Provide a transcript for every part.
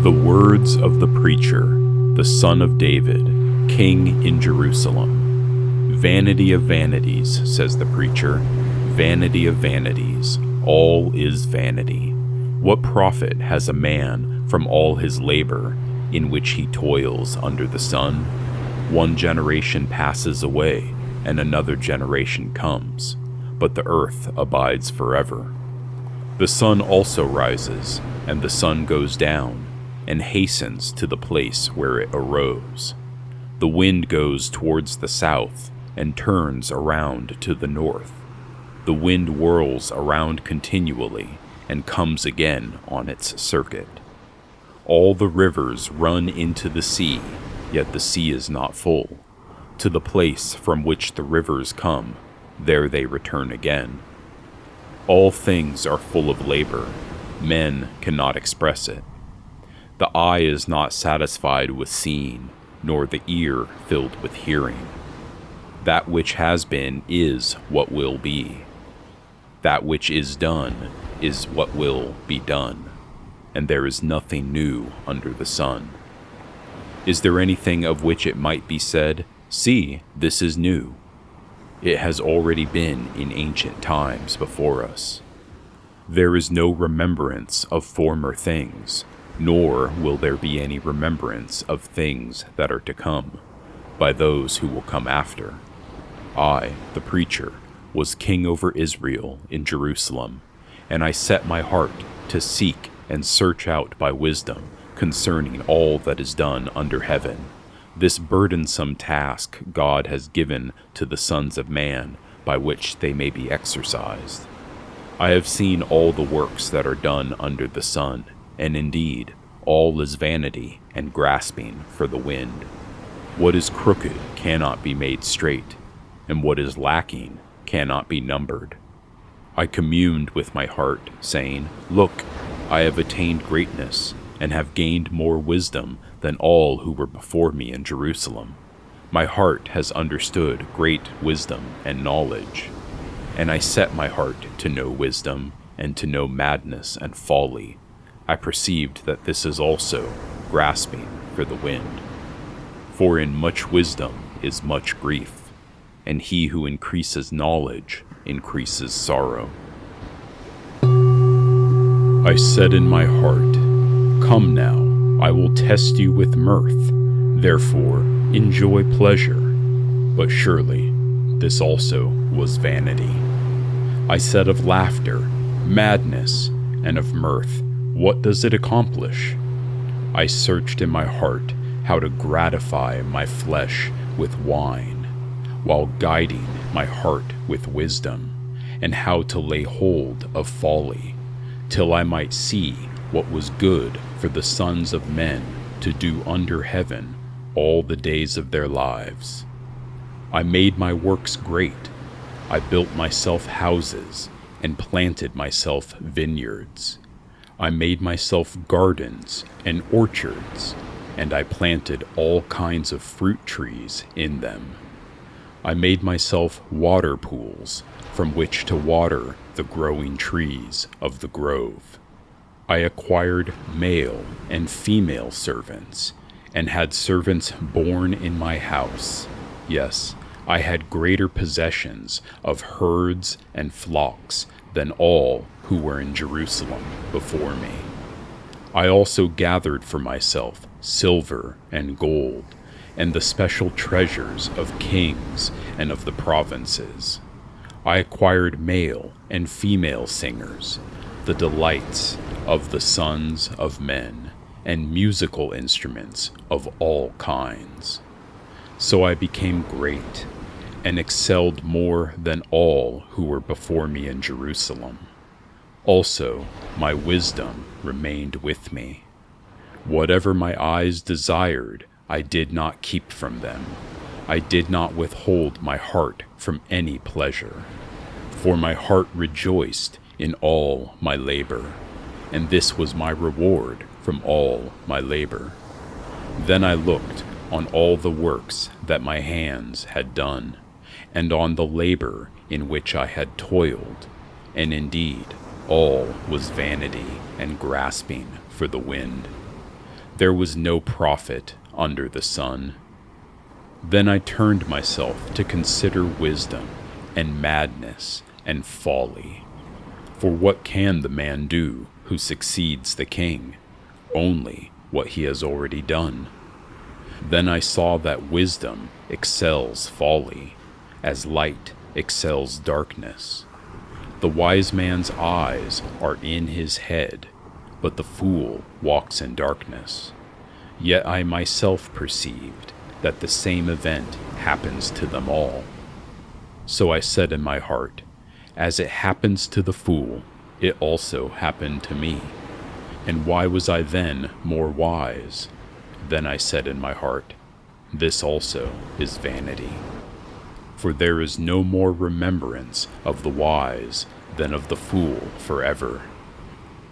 The words of the preacher, the son of David, king in Jerusalem. Vanity of vanities, says the preacher, vanity of vanities, all is vanity. What profit has a man from all his labor, in which he toils under the sun? One generation passes away, and another generation comes, but the earth abides forever. The sun also rises, and the sun goes down, and hastens to the place where it arose. The wind goes towards the south, and turns around to the north. The wind whirls around continually, and comes again on its circuit. All the rivers run into the sea, yet the sea is not full. To the place from which the rivers come, there they return again. All things are full of labor, men cannot express it. The eye is not satisfied with seeing, nor the ear filled with hearing. That which has been is what will be. That which is done is what will be done, and there is nothing new under the sun. Is there anything of which it might be said, "See, this is new"? It has already been in ancient times before us. There is no remembrance of former things, nor will there be any remembrance of things that are to come, by those who will come after. I, the preacher, was king over Israel in Jerusalem, and I set my heart to seek and search out by wisdom concerning all that is done under heaven. This burdensome task God has given to the sons of man, by which they may be exercised. I have seen all the works that are done under the sun, and indeed, all is vanity and grasping for the wind. What is crooked cannot be made straight, and what is lacking cannot be numbered. I communed with my heart, saying, "Look, I have attained greatness, and have gained more wisdom than all who were before me in Jerusalem. My heart has understood great wisdom and knowledge. And I set my heart to know wisdom, and to know madness and folly. I perceived that this is also grasping for the wind. For in much wisdom is much grief, and he who increases knowledge increases sorrow. I said in my heart, "Come now, I will test you with mirth. Therefore, enjoy pleasure." But surely, this also was vanity. I said of laughter, "Madness," and of mirth, "What does it accomplish?" I searched in my heart how to gratify my flesh with wine, while guiding my heart with wisdom, and how to lay hold of folly, till I might see what was good for the sons of men to do under heaven all the days of their lives. I made my works great. I built myself houses, and planted myself vineyards. I made myself gardens and orchards, and I planted all kinds of fruit trees in them. I made myself water pools from which to water the growing trees of the grove. I acquired male and female servants, and had servants born in my house. Yes, I had greater possessions of herds and flocks than all who were in Jerusalem before me. I also gathered for myself silver and gold, and the special treasures of kings and of the provinces. I acquired male and female singers, the delights of the sons of men, and musical instruments of all kinds. So I became great, and excelled more than all who were before me in Jerusalem. Also, my wisdom remained with me. Whatever my eyes desired, I did not keep from them. I did not withhold my heart from any pleasure. For my heart rejoiced in all my labor, and this was my reward from all my labor. Then I looked on all the works that my hands had done, and on the labor in which I had toiled, and indeed all was vanity and grasping for the wind. There was no profit under the sun. Then I turned myself to consider wisdom and madness and folly. For what can the man do who succeeds the king? Only what he has already done. Then I saw that wisdom excels folly, as light excels darkness. The wise man's eyes are in his head, but the fool walks in darkness. Yet I myself perceived that the same event happens to them all. So I said in my heart, as it happens to the fool, it also happened to me. And why was I then more wise? Then I said in my heart, this also is vanity. For there is no more remembrance of the wise than of the fool forever,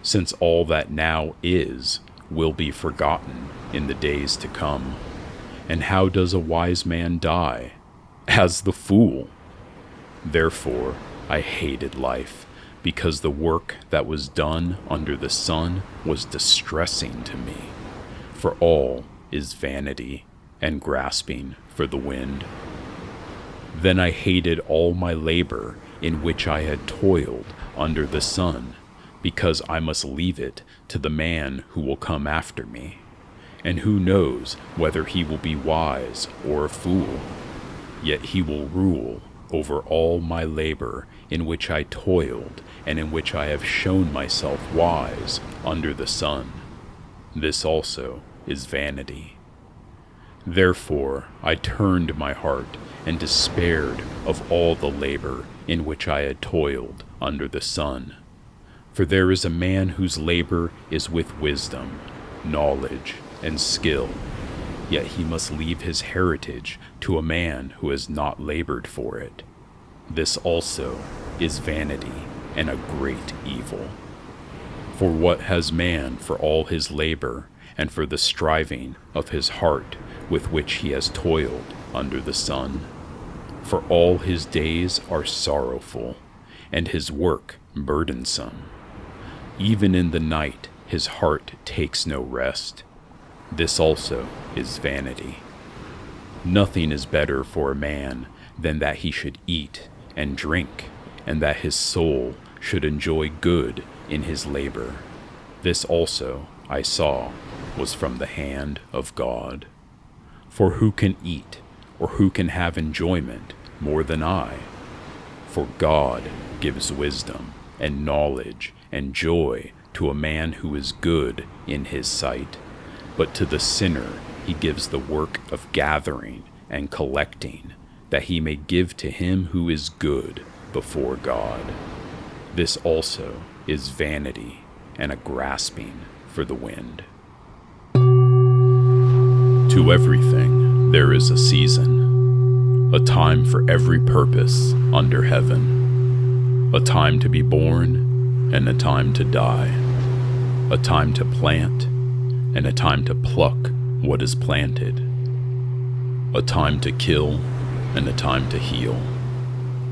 since all that now is will be forgotten in the days to come. And how does a wise man die? As the fool. Therefore I hated life, because the work that was done under the sun was distressing to me. For all is vanity and grasping for the wind. Then I hated all my labor in which I had toiled under the sun, because I must leave it to the man who will come after me. And who knows whether he will be wise or a fool? Yet he will rule over all my labor in which I toiled and in which I have shown myself wise under the sun. This also is vanity. Therefore I turned my heart and despaired of all the labor in which I had toiled under the sun. For there is a man whose labor is with wisdom, knowledge, and skill, yet he must leave his heritage to a man who has not labored for it. This also is vanity and a great evil. For what has man for all his labor and for the striving of his heart with which he has toiled under the sun? For all his days are sorrowful, and his work burdensome. Even in the night his heart takes no rest. This also is vanity. Nothing is better for a man than that he should eat and drink, and that his soul should enjoy good in his labor. This also, I saw, was from the hand of God. For who can eat, or who can have enjoyment more than I? For God gives wisdom and knowledge and joy to a man who is good in his sight, but to the sinner he gives the work of gathering and collecting, that he may give to him who is good before God. This also is vanity and a grasping for the wind. To everything there is a season, a time for every purpose under heaven, a time to be born and a time to die, a time to plant and a time to pluck what is planted, a time to kill and a time to heal,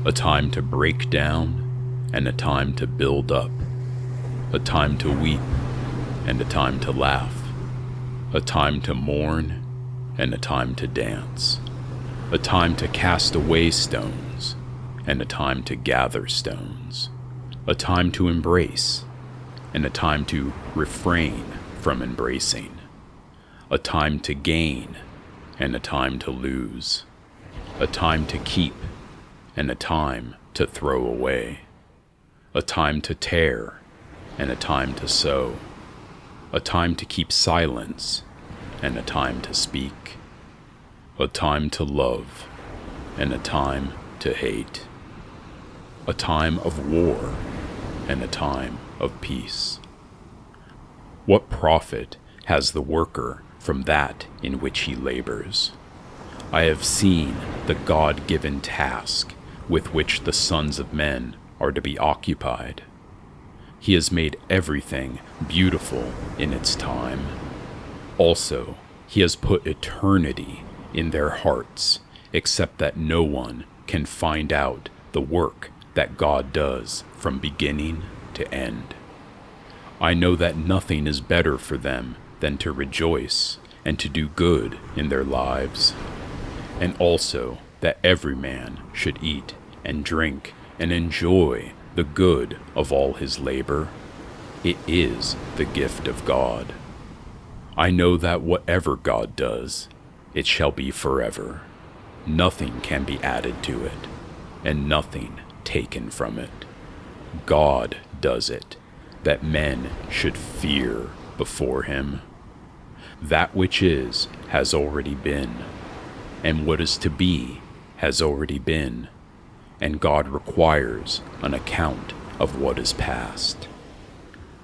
a time to break down and a time to build up, a time to weep and a time to laugh, a time to mourn and a time to dance, a time to cast away stones and a time to gather stones, a time to embrace and a time to refrain from embracing, a time to gain and a time to lose, a time to keep and a time to throw away, a time to tear and a time to sow, a time to keep silence and a time to speak, a time to love and a time to hate, a time of war and a time of peace. What profit has the worker from that in which he labors? I have seen the God-given task with which the sons of men are to be occupied. He has made everything beautiful in its time. Also, he has put eternity in their hearts, except that no one can find out the work that God does from beginning to end. I know that nothing is better for them than to rejoice and to do good in their lives, and also that every man should eat and drink and enjoy the good of all his labor. It is the gift of God. I know that whatever God does, it shall be forever. Nothing can be added to it, and nothing taken from it. God does it, that men should fear before him. That which is has already been, and what is to be has already been, and God requires an account of what is past.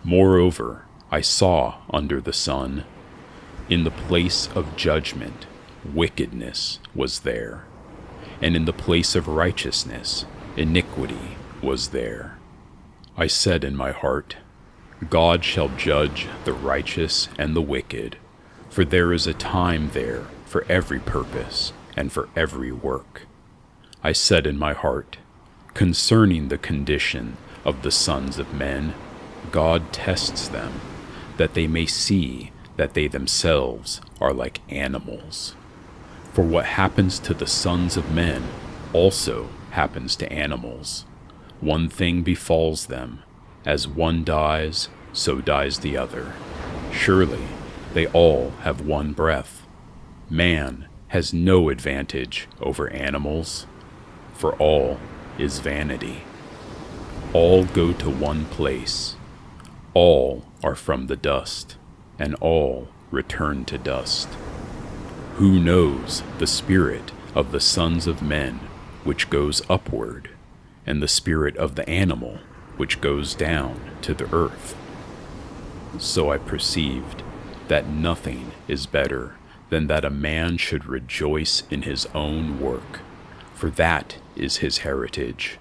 Moreover, I saw under the sun, in the place of judgment, wickedness was there, and in the place of righteousness, iniquity was there. I said in my heart, God shall judge the righteous and the wicked, for there is a time there for every purpose and for every work. I said in my heart, concerning the condition of the sons of men, God tests them, that they may see that they themselves are like animals. For what happens to the sons of men also happens to animals. One thing befalls them, as one dies, so dies the other. Surely they all have one breath. Man has no advantage over animals, for all is vanity. All go to one place. All are from the dust, and all return to dust. Who knows the spirit of the sons of men which goes upward, and the spirit of the animal which goes down to the earth? So I perceived that nothing is better than that a man should rejoice in his own work, for that is his heritage.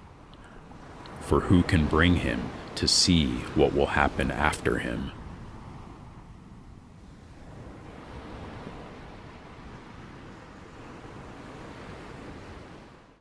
For who can bring him to see what will happen after him?